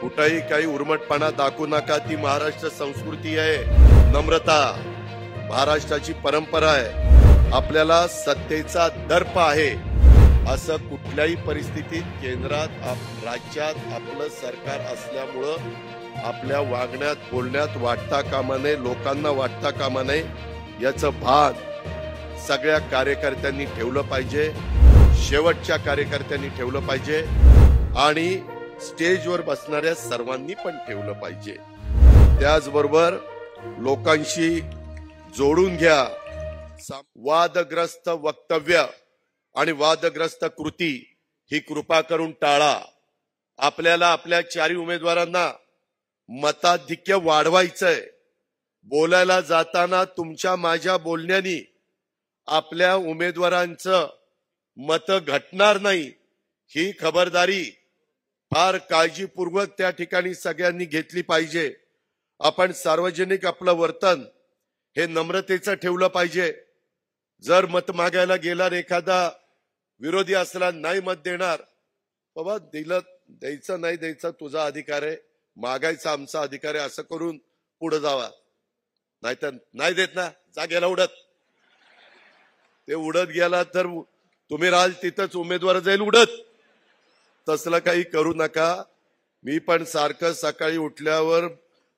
कुठेही काही उर्मटपणा दाखवू नका। ती महाराष्ट्र संस्कृती आहे, नम्रता महाराष्ट्राची परंपरा आहे। आपल्याला सत्तेचा दर्प आहे, असं कुठल्याही परिस्थितीत केंद्रात राज्यात आपलं सरकार असल्यामुळं आपल्या वागण्यात बोलण्यात वाटता कामा नये, लोकांना वाटता कामा नये, याचं भान सगळ्या कार्यकर्त्यांनी ठेवलं पाहिजे, शेवटच्या कार्यकर्त्यांनी ठेवलं पाहिजे आणि स्टेजवर बसणाऱ्या सर्वांनी पण ठेवलं पाहिजे। त्याचबरोबर लोकांशी जोडून घ्या। वादग्रस्त वक्तव्य आणि वादग्रस्त कृती ही कृपा करून टाळा। आपल्याला आपल्या चारी उमेदवारांना मताधिक्य वाढवायचंय। बोलायला जाताना तुमच्या माझ्या बोलण्यानी आपल्या उमेदवारांचं मत घटणार नाही, ही खबरदारी फार काळजीपूर्वक त्या ठिकाणी सगळ्यांनी घेतली पाहिजे। आपण सार्वजनिक आपलं वर्तन हे नम्रतेचं ठेवलं पाहिजे। जर मत मागायला गेला एखादा विरोधी असला, नाही मत देणार, बाबा दिलं द्यायचं नाही द्यायचं तुझा अधिकार आहे, मागायचा आमचा अधिकार आहे, असं करून पुढे जावा। नाहीतर नाही देत ना, जा गेला उडत। ते उडत गेला तर तुम्ही राहाल तिथंच, उमेदवार जाईल उडत। तसलं काही करू नका। मी पण सारखं सकाळी उठल्यावर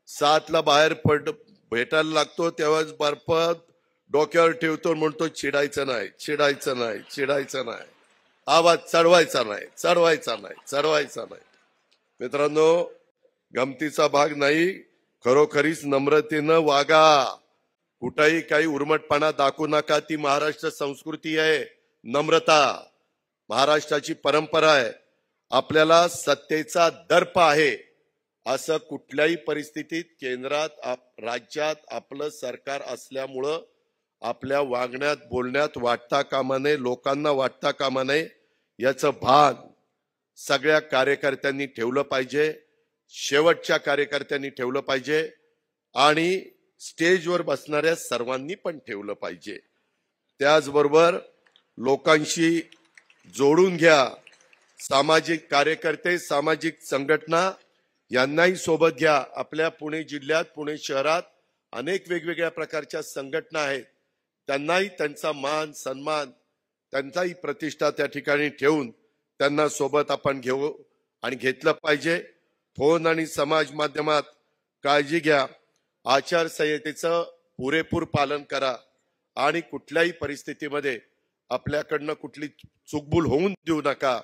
7ला बाहेर भेटायला लागतो, तेव्हाच बर्फ डोक्यावर ठेवतो, म्हणतो चिडायचं नाही, चिडायचं नाही, चिडायचं नाही, आवाज चढवायचा नाही, चढवायचा नाही, चढवायचा नाही। मित्रांनो, गमतीचा भाग नाही, खरोखरीच नम्रतेनं वागा। कुठेही काही उर्मटपणा दाखवू नका। ती महाराष्ट्र संस्कृती आहे, नम्रता महाराष्ट्राची परंपरा आहे। आपल्याला सत्तेचा दर्प आहे, असं कुठल्याही परिस्थितीत केंद्रात राज्यात आपलं सरकार असल्यामुळं आपल्या वागण्यात बोलण्यात वाटता कामा नये, लोकांना वाटता कामा नये, याचं भान सगळ्या कार्यकर्त्यांनी ठेवलं पाहिजे, शेवटच्या कार्यकर्त्यांनी ठेवलं पाहिजे आणि स्टेजवर बसणाऱ्या सर्वांनी पण ठेवलं पाहिजे। त्याचबरोबर लोकांशी जोडून घ्या। सामाजिक कार्यकर्ते, सामाजिक संघटना यांनाही सोबत घ्या। आपल्या पुणे जिल्ह्यात, पुणे शहरात अनेक वेगवेगळ्या प्रकारच्या संघटना आहेत, त्यांनाही त्यांचा मान सन्मान, त्यांचाही प्रतिष्ठा त्या ठिकाणी ठेवून त्यांना सोबत आपण घेऊ आणि घेतलं पाहिजे। फोन आणि समाज माध्यमात काळजी घ्या, आचारसंहितेचं पुरेपूर पालन करा आणि कुठल्याही परिस्थितीमध्ये आपल्याकडनं कुठली चुकभूल होऊन देऊ नका।